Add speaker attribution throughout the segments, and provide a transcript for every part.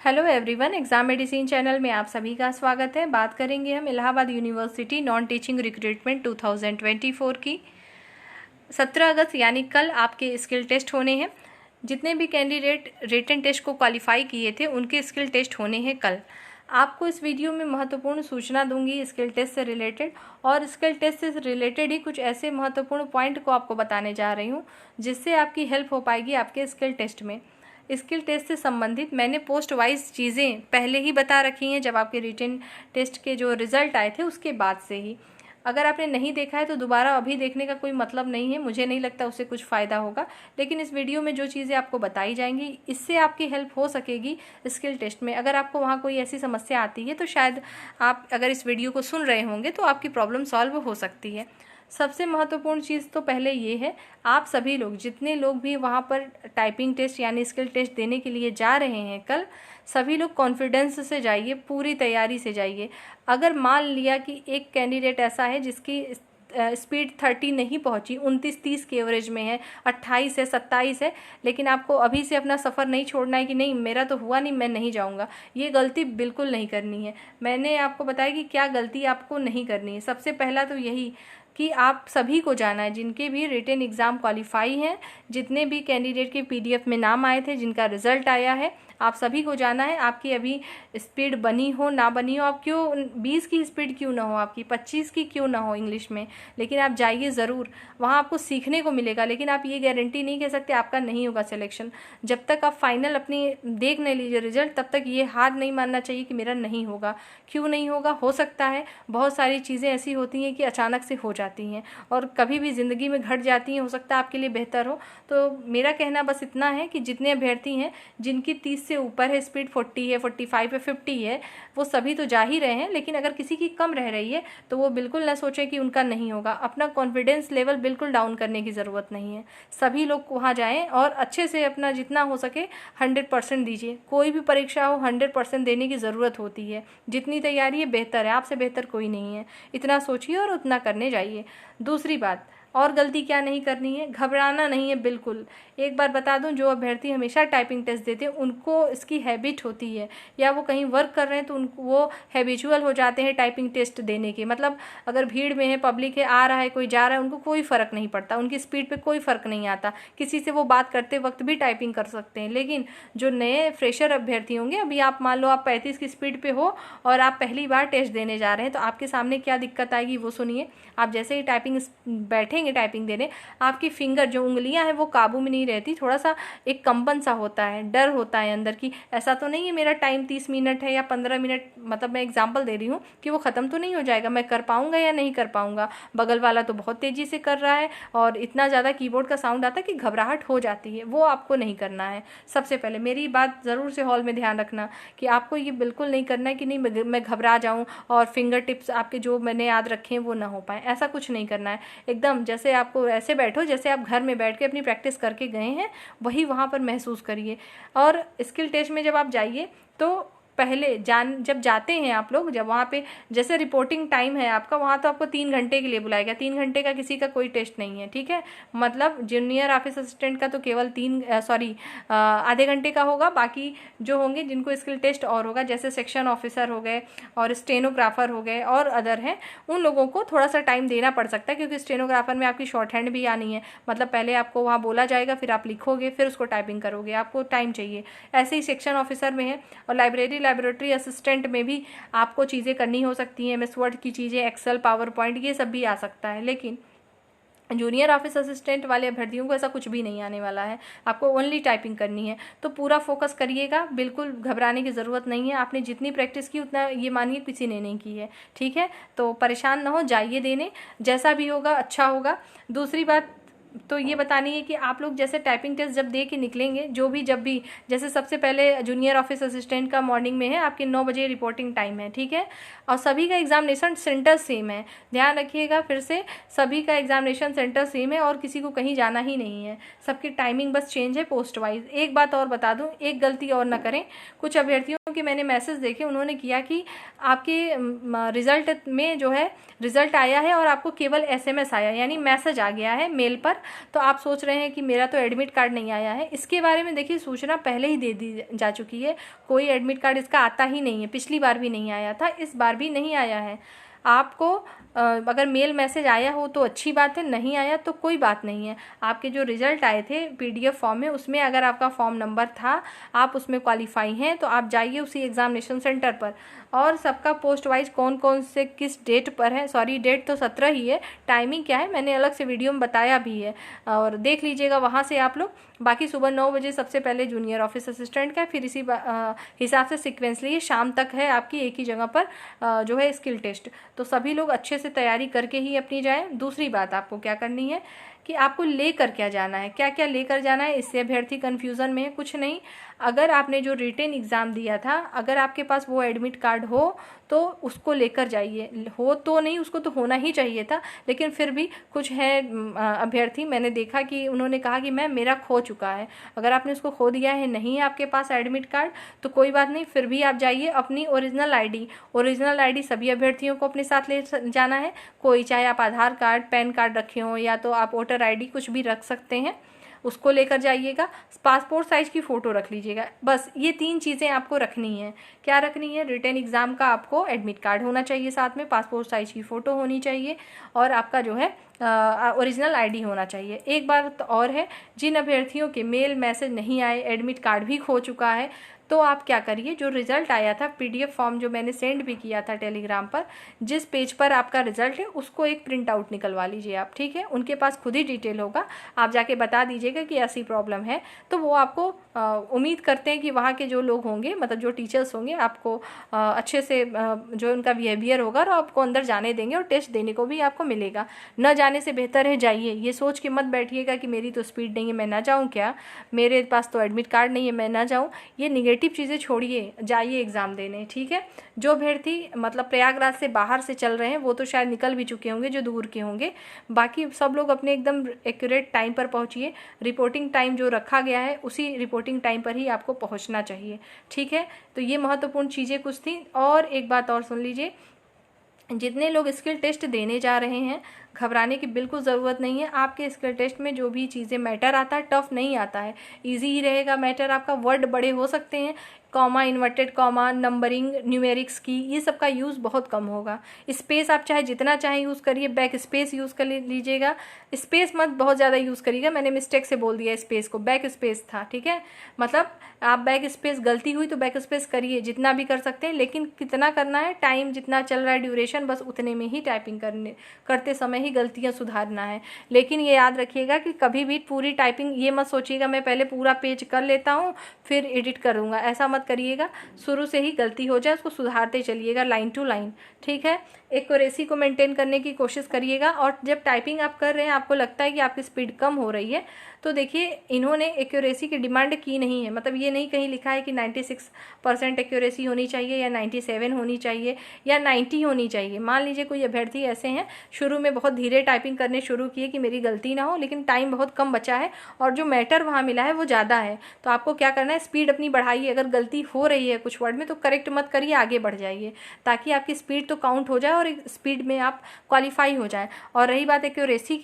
Speaker 1: Hello everyone, exam medicine channel में आप सभी का स्वागत है। बात करेंगे हम Allahabad university non teaching recruitment 2024 की। 17 अगस्त यानी कल आपके स्किल टेस्ट होने हैं। जितने भी कैंडिडेट रिटन टेस्ट को क्वालिफाई किए थे उनके स्किल टेस्ट होने हैं कल। आपको इस वीडियो में महत्वपूर्ण सूचना दूंगी स्किल टेस्ट से रिलेटेड, और स्किल टेस्ट से रिलेटेड ही कुछ ऐसे महत्वपूर्ण पॉइंट को आपको बताने जा रही हूँ जिससे आपकी हेल्प हो पाएगी आपके स्किल टेस्ट में। स्किल टेस्ट से संबंधित मैंने पोस्ट वाइज चीज़ें पहले ही बता रखी हैं, जब आपके रिटन टेस्ट के जो रिज़ल्ट आए थे उसके बाद से ही। अगर आपने नहीं देखा है तो दोबारा अभी देखने का कोई मतलब नहीं है, मुझे नहीं लगता उससे कुछ फ़ायदा होगा। लेकिन इस वीडियो में जो चीज़ें आपको बताई जाएंगी इससे आपकी हेल्प हो सकेगी स्किल टेस्ट में। अगर आपको वहाँ कोई ऐसी समस्या आती है तो शायद आप अगर इस वीडियो को सुन रहे होंगे तो आपकी प्रॉब्लम सॉल्व हो सकती है। सबसे महत्वपूर्ण चीज़ तो पहले ये है, आप सभी लोग जितने लोग भी वहाँ पर टाइपिंग टेस्ट यानी स्किल टेस्ट देने के लिए जा रहे हैं कल, सभी लोग कॉन्फिडेंस से जाइए, पूरी तैयारी से जाइए। अगर मान लिया कि एक कैंडिडेट ऐसा है जिसकी स्पीड 30 नहीं पहुंची, 29-30 के एवरेज में है, 28 है, 27 है, लेकिन आपको अभी से अपना सफ़र नहीं छोड़ना है कि नहीं मेरा तो हुआ नहीं, मैं नहीं जाऊंगा। ये गलती बिल्कुल नहीं करनी है। मैंने आपको बताया कि क्या गलती आपको नहीं करनी है। सबसे पहला तो यही कि आप सभी को जाना है, जिनके भी रिटन एग्ज़ाम क्वालिफाई हैं, जितने भी कैंडिडेट के पीडीएफ में नाम आए थे, जिनका रिज़ल्ट आया है, आप सभी को जाना है। आपकी अभी स्पीड बनी हो ना बनी हो, आप क्यों 20 की स्पीड क्यों ना हो, आपकी 25 की क्यों ना हो इंग्लिश में, लेकिन आप जाइए ज़रूर। वहाँ आपको सीखने को मिलेगा, लेकिन आप ये गारंटी नहीं कह सकते आपका नहीं होगा सिलेक्शन। जब तक आप फाइनल अपनी देख नहीं लीजिए रिजल्ट, तब तक ये हार नहीं मानना चाहिए कि मेरा नहीं होगा। क्यों नहीं होगा, हो सकता है बहुत सारी चीज़ें ऐसी होती हैं कि अचानक से हो जाती हैं और कभी भी ज़िंदगी में घट जाती हैं, हो सकता है आपके लिए बेहतर हो। तो मेरा कहना बस इतना है कि जितने अभ्यर्थी हैं जिनकी 30 से ऊपर है स्पीड, 40 है, 45 है, 50 है, वो सभी तो जा ही रहे हैं। लेकिन अगर किसी की कम रह रही है तो वो बिल्कुल ना सोचे कि उनका नहीं होगा। अपना कॉन्फिडेंस लेवल बिल्कुल डाउन करने की ज़रूरत नहीं है। सभी लोग वहाँ जाएँ और अच्छे से अपना जितना हो सके 100% दीजिए। कोई भी परीक्षा हो 100% देने की ज़रूरत होती है। जितनी तैयारी है बेहतर है, आपसे बेहतर कोई नहीं है। इतना सोचिए और उतना करने जाइए। दूसरी बात, और गलती क्या नहीं करनी है, घबराना नहीं है बिल्कुल। एक बार बता दूं, जो अभ्यर्थी हमेशा टाइपिंग टेस्ट देते हैं उनको इसकी हैबिट होती है, या वो कहीं वर्क कर रहे हैं तो उनको वो हैबिचुअल हो जाते हैं टाइपिंग टेस्ट देने के। मतलब अगर भीड़ में है, पब्लिक है, आ रहा है, कोई जा रहा है, उनको कोई फ़र्क नहीं पड़ता, उनकी स्पीड पे कोई फ़र्क नहीं आता। किसी से वो बात करते वक्त भी टाइपिंग कर सकते हैं। लेकिन जो नए फ्रेशर अभ्यर्थी होंगे, अभी आप मान लो आप 35 की स्पीड पे हो और आप पहली बार टेस्ट देने जा रहे हैं, तो आपके सामने क्या दिक्कत आएगी वो सुनिए। आप जैसे ही टाइपिंग बैठेंगे टाइपिंग देने, आपकी फिंगर जो उंगलियां हैं वो काबू में नहीं रहती, थोड़ा सा एक कंपन सा होता है, डर होता है अंदर की। ऐसा तो नहीं है मेरा टाइम 30 मिनट है या 15 मिनट, मतलब मैं एग्जांपल दे रही हूँ कि वो ख़त्म तो नहीं हो जाएगा, मैं कर पाऊंगा या नहीं कर पाऊंगा। बगल वाला तो बहुत तेज़ी से कर रहा है और इतना ज़्यादा कीबोर्ड का साउंड आता है कि घबराहट हो जाती है। वो आपको नहीं करना है। सबसे पहले मेरी बात ज़रूर से हॉल में ध्यान रखना कि आपको ये बिल्कुल नहीं करना है कि नहीं मैं घबरा जाऊँ और फिंगर टिप्स आपके जो मैंने याद रखे हैं वो ना हो पाए। ऐसा कुछ नहीं करना है। एकदम जैसे आपको ऐसे बैठो जैसे आप घर में बैठ के अपनी प्रैक्टिस करके गए हैं, वही वहाँ पर महसूस करिए। और स्किल टेस्ट में जब आप जाइए तो पहले जब जाते हैं आप लोग, जब वहाँ पे जैसे रिपोर्टिंग टाइम है आपका, वहाँ तो आपको 3 घंटे के लिए बुलाएगा। 3 घंटे का किसी का कोई टेस्ट नहीं है, ठीक है। मतलब जूनियर ऑफिस असिस्टेंट का तो केवल आधे घंटे का होगा। बाकी जो होंगे जिनको स्किल टेस्ट और होगा, जैसे सेक्शन ऑफिसर हो गए और स्टेनोग्राफर हो गए और अदर हैं, उन लोगों को थोड़ा सा टाइम देना पड़ सकता है, क्योंकि स्टेनोग्राफर में आपकी शॉर्ट हैंड भी आनी है। मतलब पहले आपको वहाँ बोला जाएगा, फिर आप लिखोगे, फिर उसको टाइपिंग करोगे, आपको टाइम चाहिए। ऐसे ही सेक्शन ऑफिसर में है। और लैबोरेटरी असिस्टेंट में भी आपको चीज़ें करनी हो सकती हैं, एमएस वर्ड की चीज़ें, एक्सेल, पावर पॉइंट, ये सब भी आ सकता है। लेकिन जूनियर ऑफिस असिस्टेंट वाले अभ्यर्थियों को ऐसा कुछ भी नहीं आने वाला है। आपको ओनली टाइपिंग करनी है, तो पूरा फोकस करिएगा। बिल्कुल घबराने की ज़रूरत नहीं है। आपने जितनी प्रैक्टिस की उतना ये मानिए किसी ने नहीं की है, ठीक है। तो परेशान ना हो, जाइए देने, जैसा भी होगा अच्छा होगा। दूसरी बात तो ये बतानी है कि आप लोग जैसे टाइपिंग टेस्ट जब दे के निकलेंगे, जब भी जैसे सबसे पहले जूनियर ऑफिस असिस्टेंट का मॉर्निंग में है, आपके 9 बजे रिपोर्टिंग टाइम है, ठीक है। और सभी का एग्जामिनेशन सेंटर सेम है, ध्यान रखिएगा। फिर से सभी का एग्जामिनेशन सेंटर सेम है और किसी को कहीं जाना ही नहीं है। सबकी टाइमिंग बस चेंज है पोस्ट वाइज। एक बात और बता दूं, एक गलती और ना करें। कुछ अभ्यर्थियों के मैंने मैसेज देखे, उन्होंने किया कि आपके रिजल्ट में जो है रिजल्ट आया है और आपको केवल SMS आया, यानी मैसेज आ गया है मेल पर तो आप सोच रहे हैं कि मेरा तो एडमिट कार्ड नहीं आया है, इसके बारे में देखिए सूचना पहले ही दे दी जा चुकी है। कोई एडमिट कार्ड इसका आता ही नहीं है, पिछली बार भी नहीं आया था, इस बार भी नहीं आया है। आपको अगर मेल मैसेज आया हो तो अच्छी बात है, नहीं आया तो कोई बात नहीं है। आपके जो रिजल्ट आए थे पीडीएफ फॉर्म में, उसमें अगर आपका फॉर्म नंबर था, आप उसमें क्वालिफाई हैं, तो आप जाइए उसी एग्जामिनेशन सेंटर पर। और सबका पोस्ट वाइज कौन कौन से किस डेट पर है, सॉरी डेट तो 17 ही है, टाइमिंग क्या है मैंने अलग से वीडियो में बताया भी है, और देख लीजिएगा वहाँ से आप लोग। बाकी सुबह 9 बजे सबसे पहले जूनियर ऑफिस असिस्टेंट का, फिर इसी हिसाब से सीक्वेंसली ये शाम तक है आपकी एक ही जगह पर जो है स्किल टेस्ट। तो सभी लोग अच्छे से तैयारी करके ही अपनी जाएं। दूसरी बात आपको क्या करनी है कि आपको लेकर क्या जाना है, क्या क्या लेकर जाना है, इससे अभ्यर्थी कन्फ्यूज़न में है। कुछ नहीं, अगर आपने जो रिटन एग्ज़ाम दिया था, अगर आपके पास वो एडमिट कार्ड हो तो उसको लेकर जाइए। हो तो नहीं, उसको तो होना ही चाहिए था, लेकिन फिर भी कुछ है अभ्यर्थी, मैंने देखा कि उन्होंने कहा कि मैम मेरा खो चुका है। अगर आपने उसको खो दिया है, नहीं है आपके पास एडमिट कार्ड, तो कोई बात नहीं, फिर भी आप जाइए अपनी ओरिजिनल आईडी सभी अभ्यर्थियों को अपने साथ ले जाना है। कोई चाहे आप आधार कार्ड, पैन कार्ड रखे हों, या तो आप वोटर आईडी कुछ भी रख सकते हैं, उसको लेकर जाइएगा। पासपोर्ट साइज़ की फ़ोटो रख लीजिएगा। बस ये 3 चीज़ें आपको रखनी है। क्या रखनी है? रिटन एग्ज़ाम का आपको एडमिट कार्ड होना चाहिए साथ में, पासपोर्ट साइज़ की फ़ोटो होनी चाहिए, और आपका जो है ओरिजिनल आईडी होना चाहिए। एक बात और है, जिन अभ्यर्थियों के मेल मैसेज नहीं आए, एडमिट कार्ड भी खो चुका है, तो आप क्या करिए, जो रिज़ल्ट आया था पीडीएफ फॉर्म जो मैंने सेंड भी किया था टेलीग्राम पर, जिस पेज पर आपका रिज़ल्ट है उसको एक प्रिंट आउट निकलवा लीजिए आप, ठीक है। उनके पास खुद ही डिटेल होगा, आप जाके बता दीजिएगा कि ऐसी प्रॉब्लम है, तो वो आपको उम्मीद करते हैं कि वहाँ के जो लोग होंगे, मतलब जो टीचर्स होंगे, आपको अच्छे से जो उनका बिहेवियर होगा और आपको अंदर जाने देंगे, और टेस्ट देने को भी आपको मिलेगा। न जाने से बेहतर है जाइए। ये सोच के मत बैठिएगा कि मेरी तो स्पीड नहीं है, मैं ना जाऊँ क्या, मेरे पास तो एडमिट कार्ड नहीं है, मैं ना जाऊँ। ये नेगेटिव चीज़ें छोड़िए, जाइए एग्ज़ाम देने, ठीक है। जो अभ्यर्थी मतलब प्रयागराज से बाहर से चल रहे हैं वो तो शायद निकल भी चुके होंगे, जो दूर के होंगे। बाकी सब लोग अपने एकदम एक्यूरेट टाइम पर पहुँचिए। रिपोर्टिंग टाइम जो रखा गया है उसी रिपोर्टिंग टाइम पर ही आपको पहुँचना चाहिए, ठीक है। तो ये महत्वपूर्ण चीज़ें कुछ थी। और एक बात और सुन लीजिए, जितने लोग स्किल टेस्ट देने जा रहे हैं, घबराने की बिल्कुल ज़रूरत नहीं है। आपके स्किल टेस्ट में जो भी चीज़ें मैटर आता है, टफ नहीं आता है, इजी ही रहेगा मैटर आपका। वर्ड बड़े हो सकते हैं, comma, inverted comma, numbering, numerics की, ये सब का यूज़ बहुत कम होगा। स्पेस आप चाहे जितना चाहे यूज़ करिए, बैक स्पेस यूज़ कर लीजिएगा। स्पेस मत बहुत ज़्यादा यूज़ करिएगा, मैंने मिस्टेक से बोल दिया स्पेस को, बैक स्पेस था, ठीक है। मतलब आप बैक स्पेस, गलती हुई तो बैक स्पेस करिए, जितना भी कर सकते हैं, लेकिन कितना करना है, टाइम जितना चल रहा है ड्यूरेशन, बस उतने में ही टाइपिंग करते समय ही गलतियाँ सुधारना है। लेकिन ये याद रखिएगा कि कभी भी पूरी टाइपिंग ये मत सोचिएगा मैं पहले पूरा पेज कर लेता हूँ फिर एडिट करूँगा, ऐसा मत करिएगा। शुरू से ही गलती हो जाए उसको सुधारते चलिएगा, लाइन टू लाइन, ठीक है। एक्यूरेसी को मेंटेन करने की कोशिश करिएगा। और जब टाइपिंग आप कर रहे हैं, आपको लगता है कि आपकी स्पीड कम हो रही है, तो देखिए इन्होंने एक्यूरेसी की डिमांड की नहीं है। मतलब ये नहीं कहीं लिखा है कि 96% एक्यूरेसी होनी चाहिए, या 97 होनी चाहिए, या 90 होनी चाहिए। मान लीजिए कोई अभ्यर्थी ऐसे हैं, शुरू में बहुत धीरे टाइपिंग करने शुरू किए कि मेरी गलती ना हो, लेकिन टाइम बहुत कम बचा है और जो मैटर वहाँ मिला है वो ज़्यादा है, तो आपको क्या करना है, स्पीड अपनी बढ़ाइए। अगर गलती हो रही है कुछ वर्ड में तो करेक्ट मत करिए, आगे बढ़ जाइए, ताकि आपकी स्पीड तो काउंट हो जाए और स्पीड में आप क्वालिफाई हो जाए। और रही बात एक्यूरेसी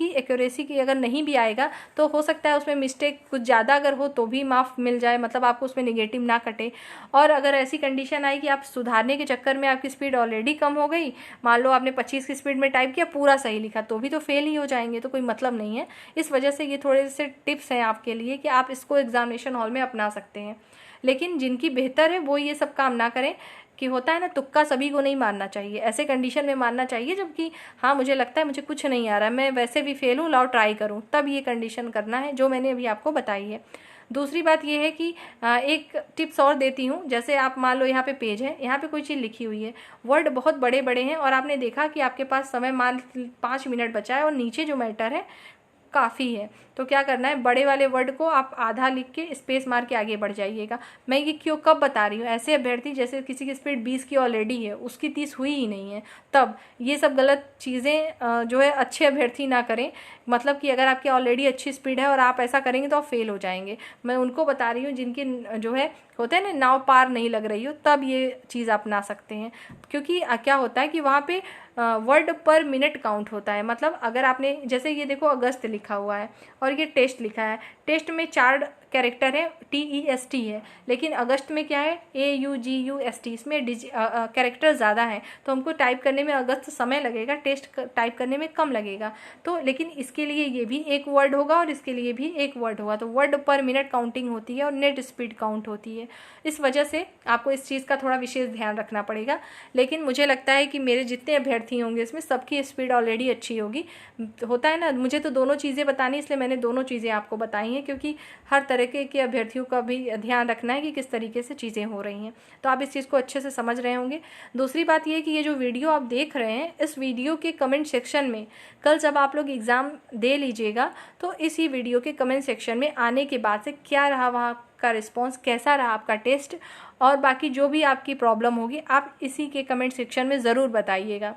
Speaker 1: की अगर नहीं भी आएगा तो हो सकता है उसमें मिस्टेक कुछ ज़्यादा अगर हो तो भी माफ़ मिल जाए, मतलब आपको उसमें नेगेटिव ना कटे। और अगर ऐसी कंडीशन आई कि आप सुधारने के चक्कर में आपकी स्पीड ऑलरेडी कम हो गई, मान लो आपने 25 की स्पीड में टाइप किया, पूरा सही लिखा, तो भी तो फेल ही हो जाएंगे, तो कोई मतलब नहीं है। इस वजह से ये थोड़े से टिप्स हैं आपके लिए कि आप इसको एग्जामिनेशन हॉल में अपना सकते हैं। लेकिन जिनकी बेहतर है वो ये सब काम ना करें, कि होता है ना तुक्का सभी को नहीं मारना चाहिए, ऐसे कंडीशन में मारना चाहिए जबकि हाँ मुझे लगता है मुझे कुछ नहीं आ रहा है, मैं वैसे भी फेल हूँ, लाओ ट्राई करूँ, तब ये कंडीशन करना है जो मैंने अभी आपको बताई है। दूसरी बात ये है कि एक टिप्स और देती हूँ। जैसे आप मान लो यहाँ पे पेज है, यहाँ पे कोई चीज़ लिखी हुई है, वर्ड बहुत बड़े बड़े हैं और आपने देखा कि आपके पास समय मान 5 मिनट बचा है और नीचे जो मैटर है काफ़ी है, तो क्या करना है, बड़े वाले वर्ड को आप आधा लिख के स्पेस मार के आगे बढ़ जाइएगा। मैं ये क्यों कब बता रही हूँ, ऐसे अभ्यर्थी जैसे किसी की स्पीड 20 की ऑलरेडी है, उसकी 30 हुई ही नहीं है, तब ये सब गलत चीज़ें जो है अच्छे अभ्यर्थी ना करें। मतलब कि अगर आपकी ऑलरेडी अच्छी स्पीड है और आप ऐसा करेंगे तो आप फेल हो जाएंगे। मैं उनको बता रही हूँ जिनकी जो है होता है ना, नाव पार नहीं लग रही हो, तब ये चीज़ अपना सकते हैं। क्योंकि क्या होता है कि वहाँ पे वर्ड पर मिनट काउंट होता है। मतलब अगर आपने जैसे ये देखो अगस्त लिखा हुआ है और ये टेस्ट लिखा है, टेस्ट में 4 कैरेक्टर है, TEST है, लेकिन अगस्त में क्या है AUGUST, इसमें कैरेक्टर ज़्यादा है, तो हमको टाइप करने में अगस्त समय लगेगा, टेस्ट टाइप करने में कम लगेगा। तो लेकिन इसके लिए ये भी एक वर्ड होगा और इसके लिए भी एक वर्ड होगा, तो वर्ड पर मिनट काउंटिंग होती है और नेट स्पीड काउंट होती है। इस वजह से आपको इस चीज़ का थोड़ा विशेष ध्यान रखना पड़ेगा। लेकिन मुझे लगता है कि मेरे जितने अभ्यर्थी होंगे इसमें सबकी स्पीड ऑलरेडी अच्छी होगी। होता है ना, मुझे तो दोनों चीज़ें बतानी, इसलिए मैंने दोनों चीज़ें आपको बताई हैं, क्योंकि हर तरह के अभ्यर्थियों का भी ध्यान रखना है कि किस तरीके से चीज़ें हो रही हैं। तो आप इस चीज़ को अच्छे से समझ रहे होंगे। दूसरी बात ये कि ये जो वीडियो आप देख रहे हैं, इस वीडियो के कमेंट सेक्शन में कल जब आप लोग एग्ज़ाम दे लीजिएगा तो इसी वीडियो के कमेंट सेक्शन में आने के बाद से क्या रहा वहाँ का रिस्पॉन्स, कैसा रहा आपका टेस्ट, और बाकी जो भी आपकी प्रॉब्लम होगी आप इसी के कमेंट सेक्शन में ज़रूर बताइएगा,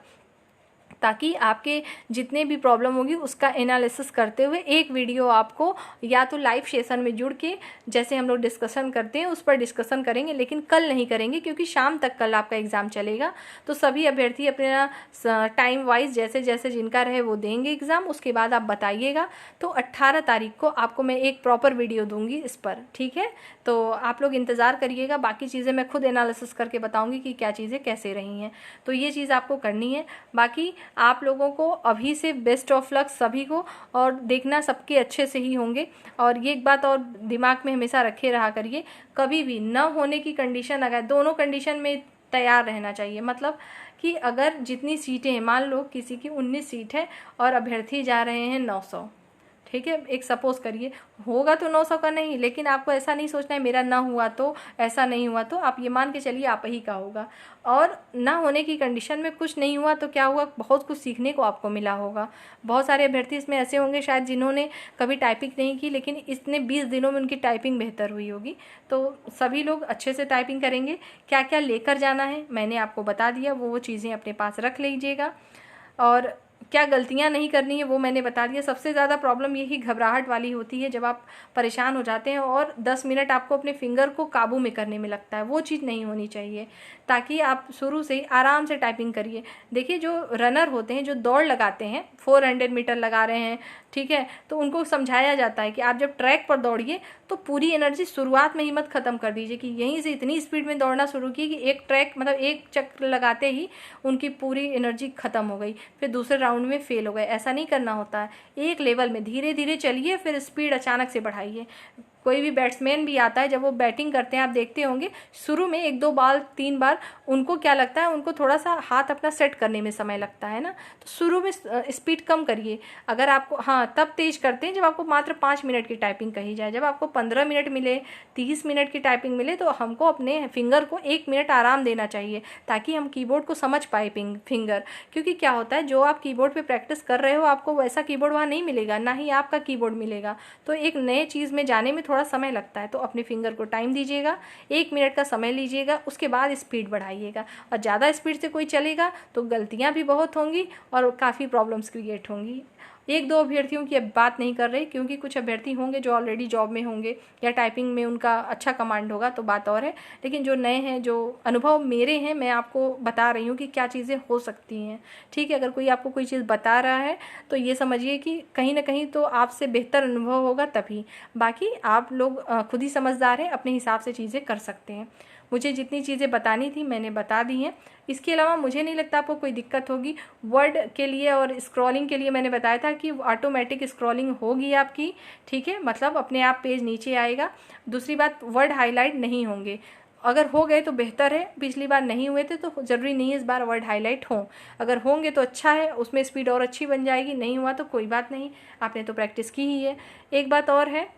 Speaker 1: ताकि आपके जितने भी प्रॉब्लम होगी उसका एनालिसिस करते हुए एक वीडियो आपको या तो लाइव सेशन में जुड़ के जैसे हम लोग डिस्कशन करते हैं उस पर डिस्कशन करेंगे, लेकिन कल नहीं करेंगे क्योंकि शाम तक कल आपका एग्ज़ाम चलेगा। तो सभी अभ्यर्थी अपना टाइम वाइज जैसे जैसे जिनका रहे वो देंगे एग्ज़ाम, उसके बाद आप बताइएगा। तो 18 तारीख को आपको मैं एक प्रॉपर वीडियो दूंगी इस पर, ठीक है। तो आप लोग इंतज़ार करिएगा, बाकी चीज़ें मैं खुद एनालिसिस करके बताऊँगी कि क्या चीज़ें कैसे रही हैं। तो ये चीज़ आपको करनी है। बाकी आप लोगों को अभी से बेस्ट ऑफ लक सभी को, और देखना सबके अच्छे से ही होंगे। और ये एक बात और दिमाग में हमेशा रखे रहा करिए, कभी भी न होने की कंडीशन, अगर दोनों कंडीशन में तैयार रहना चाहिए। मतलब कि अगर जितनी सीटें हैं, मान लो किसी की 19 सीट है और अभ्यर्थी जा रहे हैं 900, ठीक है, एक सपोज करिए, होगा तो 900 का नहीं, लेकिन आपको ऐसा नहीं सोचना है मेरा ना हुआ तो, ऐसा नहीं हुआ तो, आप ये मान के चलिए आप ही का होगा। और ना होने की कंडीशन में कुछ नहीं हुआ तो क्या हुआ, बहुत कुछ सीखने को आपको मिला होगा। बहुत सारे अभ्यर्थी इसमें ऐसे होंगे शायद जिन्होंने कभी टाइपिंग नहीं की, लेकिन इतने 20 दिनों में उनकी टाइपिंग बेहतर हुई होगी। तो सभी लोग अच्छे से टाइपिंग करेंगे। क्या क्या लेकर जाना है मैंने आपको बता दिया, वो चीज़ें अपने पास रख लीजिएगा। और क्या गलतियां नहीं करनी है वो मैंने बता दिया। सबसे ज़्यादा प्रॉब्लम यही घबराहट वाली होती है, जब आप परेशान हो जाते हैं और 10 मिनट आपको अपने फिंगर को काबू में करने में लगता है, वो चीज़ नहीं होनी चाहिए, ताकि आप शुरू से ही आराम से टाइपिंग करिए। देखिए जो रनर होते हैं, जो दौड़ लगाते हैं, 400 मीटर लगा रहे हैं, ठीक है, तो उनको समझाया जाता है कि आप जब ट्रैक पर दौड़िए तो पूरी एनर्जी शुरुआत में ही मत ख़त्म कर दीजिए, कि यहीं से इतनी स्पीड में दौड़ना शुरू की कि एक ट्रैक मतलब एक चक्र लगाते ही उनकी पूरी एनर्जी ख़त्म हो गई, फिर दूसरे राउंड में फेल हो गए। ऐसा नहीं करना होता है, एक लेवल में धीरे धीरे चलिए, फिर स्पीड अचानक से बढ़ाइए। कोई भी बैट्समैन भी आता है, जब वो बैटिंग करते हैं आप देखते होंगे, शुरू में 1-2 बार 3 बार उनको क्या लगता है, उनको थोड़ा सा हाथ अपना सेट करने में समय लगता है ना, तो शुरू में स्पीड कम करिए। अगर आपको तब तेज करते हैं जब आपको मात्र 5 मिनट की टाइपिंग कही जाए। जब आपको 15 मिनट मिले, 30 मिनट की टाइपिंग मिले, तो हमको अपने फिंगर को 1 मिनट आराम देना चाहिए, ताकि हम कीबोर्ड को समझ पाए फिंगर। क्योंकि क्या होता है, जो आप कीबोर्ड पे प्रैक्टिस कर रहे हो आपको वैसा कीबोर्ड वहाँ नहीं मिलेगा, ना ही आपका कीबोर्ड मिलेगा। तो एक नए चीज़ में जाने में थोड़ा समय लगता है, तो अपने फिंगर को टाइम दीजिएगा, 1 मिनट का समय लीजिएगा, उसके बाद स्पीड बढ़ाइएगा। और ज़्यादा स्पीड से कोई चलेगा तो गलतियाँ भी बहुत होंगी और काफ़ी प्रॉब्लम्स क्रिएट होंगी। 1-2 अभ्यर्थियों की अब बात नहीं कर रही, क्योंकि कुछ अभ्यर्थी होंगे जो ऑलरेडी जॉब में होंगे या टाइपिंग में उनका अच्छा कमांड होगा, तो बात और है। लेकिन जो नए हैं, जो अनुभव मेरे हैं, मैं आपको बता रही हूँ कि क्या चीज़ें हो सकती हैं, ठीक है। अगर कोई आपको कोई चीज़ बता रहा है तो ये समझिए कि कहीं ना कहीं तो आपसे बेहतर अनुभव होगा तभी। बाकी आप लोग खुद ही समझदार हैं, अपने हिसाब से चीज़ें कर सकते हैं। मुझे जितनी चीज़ें बतानी थी मैंने बता दी हैं। इसके अलावा मुझे नहीं लगता आपको कोई दिक्कत होगी। वर्ड के लिए और स्क्रॉलिंग के लिए मैंने बताया था कि ऑटोमेटिक स्क्रॉलिंग होगी आपकी, ठीक है, मतलब अपने आप पेज नीचे आएगा। दूसरी बात, वर्ड हाईलाइट नहीं होंगे, अगर हो गए तो बेहतर है, पिछली बार नहीं हुए थे तो ज़रूरी नहीं है इस बार वर्ड हाईलाइट हों। अगर होंगे तो अच्छा है, उसमें स्पीड और अच्छी बन जाएगी, नहीं हुआ तो कोई बात नहीं, आपने तो प्रैक्टिस की ही है। एक बात और है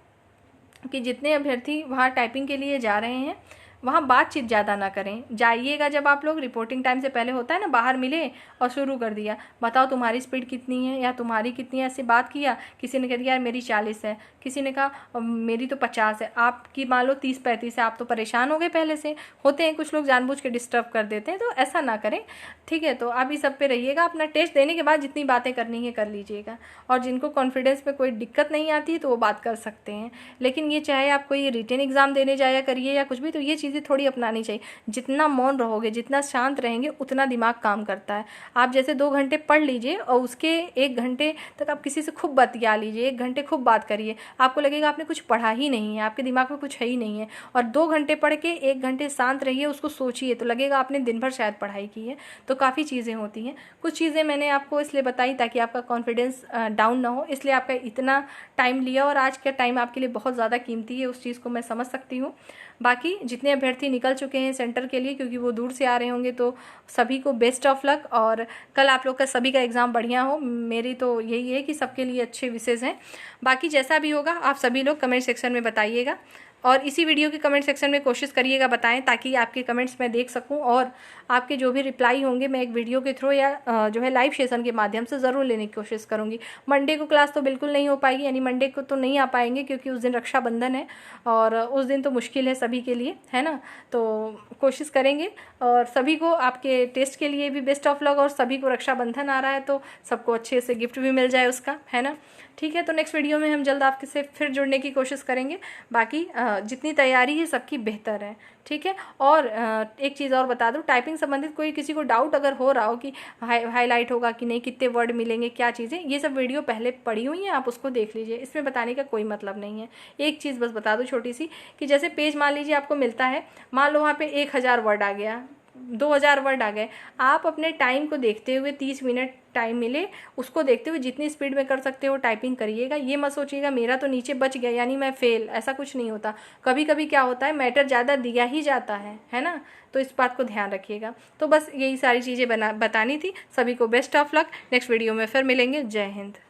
Speaker 1: कि जितने अभ्यर्थी वहाँ टाइपिंग के लिए जा रहे हैं, वहाँ बातचीत ज़्यादा ना करें। जाइएगा जब आप लोग, रिपोर्टिंग टाइम से पहले होता है ना, बाहर मिले और शुरू कर दिया, बताओ तुम्हारी स्पीड कितनी है या तुम्हारी कितनी है, ऐसे बात किया। किसी ने कह दिया यार मेरी 40 है, किसी ने कहा मेरी तो 50 है, आपकी मान लो 30-35 है, आप तो परेशान हो गए पहले से। होते हैं कुछ लोग जानबूझ के डिस्टर्ब कर देते हैं, तो ऐसा ना करें, ठीक है। तो आप इस सब पे रहिएगा। अपना टेस्ट देने के बाद जितनी बातें करनी है कर लीजिएगा, और जिनको कॉन्फिडेंस में कोई दिक्कत नहीं आती है तो वो बात कर सकते हैं। लेकिन ये चाहे आप कोई रिटन एग्जाम देने जाया करिए या कुछ भी, तो ये चीज़ें थोड़ी अपनानी चाहिए। जितना मौन रहोगे, जितना शांत रहेंगे, उतना दिमाग काम करता है। आप जैसे 2 घंटे पढ़ लीजिए और उसके 1 घंटे तक आप किसी से खूब बतिया लीजिए, 1 घंटे खूब बात करिए, आपको लगेगा आपने कुछ पढ़ा ही नहीं है, आपके दिमाग में कुछ है ही नहीं है। और 2 घंटे पढ़ के 1 घंटे शांत रहिए, उसको सोचिए, तो लगेगा आपने दिन भर शायद पढ़ाई की है। तो काफ़ी चीज़ें होती हैं। कुछ चीज़ें मैंने आपको इसलिए बताई ताकि आपका कॉन्फिडेंस डाउन ना हो, इसलिए आपका इतना टाइम लिया, और आज का टाइम आपके लिए बहुत ज़्यादा कीमती है, उस चीज़ को मैं समझ सकती हूँ। बाकी जितने अभ्यर्थी निकल चुके हैं सेंटर के लिए, क्योंकि वो दूर से आ रहे होंगे, तो सभी को बेस्ट ऑफ लक, और कल आप लोग का सभी का एग्ज़ाम बढ़िया हो। मेरी तो यही है कि सबके लिए अच्छे विशेष हैं। बाकी जैसा भी होगा आप सभी लोग कमेंट सेक्शन में बताइएगा, और इसी वीडियो के कमेंट सेक्शन में कोशिश करिएगा बताएं, ताकि आपके कमेंट्स मैं देख सकूं, और आपके जो भी रिप्लाई होंगे मैं एक वीडियो के थ्रू या जो है लाइव सेशन के माध्यम से ज़रूर लेने की कोशिश करूंगी। मंडे को क्लास तो बिल्कुल नहीं हो पाएगी, यानी मंडे को तो नहीं आ पाएंगे, क्योंकि उस दिन रक्षाबंधन है और उस दिन तो मुश्किल है सभी के लिए, है ना। तो कोशिश करेंगे, और सभी को आपके टेस्ट के लिए भी बेस्ट ऑफ लक, और सभी को रक्षाबंधन आ रहा है तो सबको अच्छे से गिफ्ट भी मिल जाए उसका, है ना। ठीक है, तो नेक्स्ट वीडियो में हम जल्द आपके से फिर जुड़ने की कोशिश करेंगे। बाकी जितनी तैयारी है सबकी बेहतर है, ठीक है। और एक चीज़ और बता दूं, टाइपिंग संबंधित कोई किसी को डाउट अगर हो रहा हो कि हाईलाइट होगा कि नहीं, कितने वर्ड मिलेंगे, क्या चीज़ें, ये सब वीडियो पहले पड़ी हुई हैं, आप उसको देख लीजिए, इसमें बताने का कोई मतलब नहीं है। एक चीज़ बस बता दूं छोटी सी, कि जैसे पेज मान लीजिए आपको मिलता है, मान लो वहाँ पे 1000 वर्ड आ गया, 2000 वर्ड आ गए, आप अपने टाइम को देखते हुए 30 मिनट टाइम मिले, उसको देखते हुए जितनी स्पीड में कर सकते हो टाइपिंग करिएगा। ये मत सोचिएगा मेरा तो नीचे बच गया यानी मैं फेल, ऐसा कुछ नहीं होता। कभी कभी क्या होता है, मैटर ज़्यादा दिया ही जाता है ना। तो इस बात को ध्यान रखिएगा। तो बस यही सारी चीज़ें बतानी थी। सभी को best of luck. Next video में फिर मिलेंगे। जय हिंद।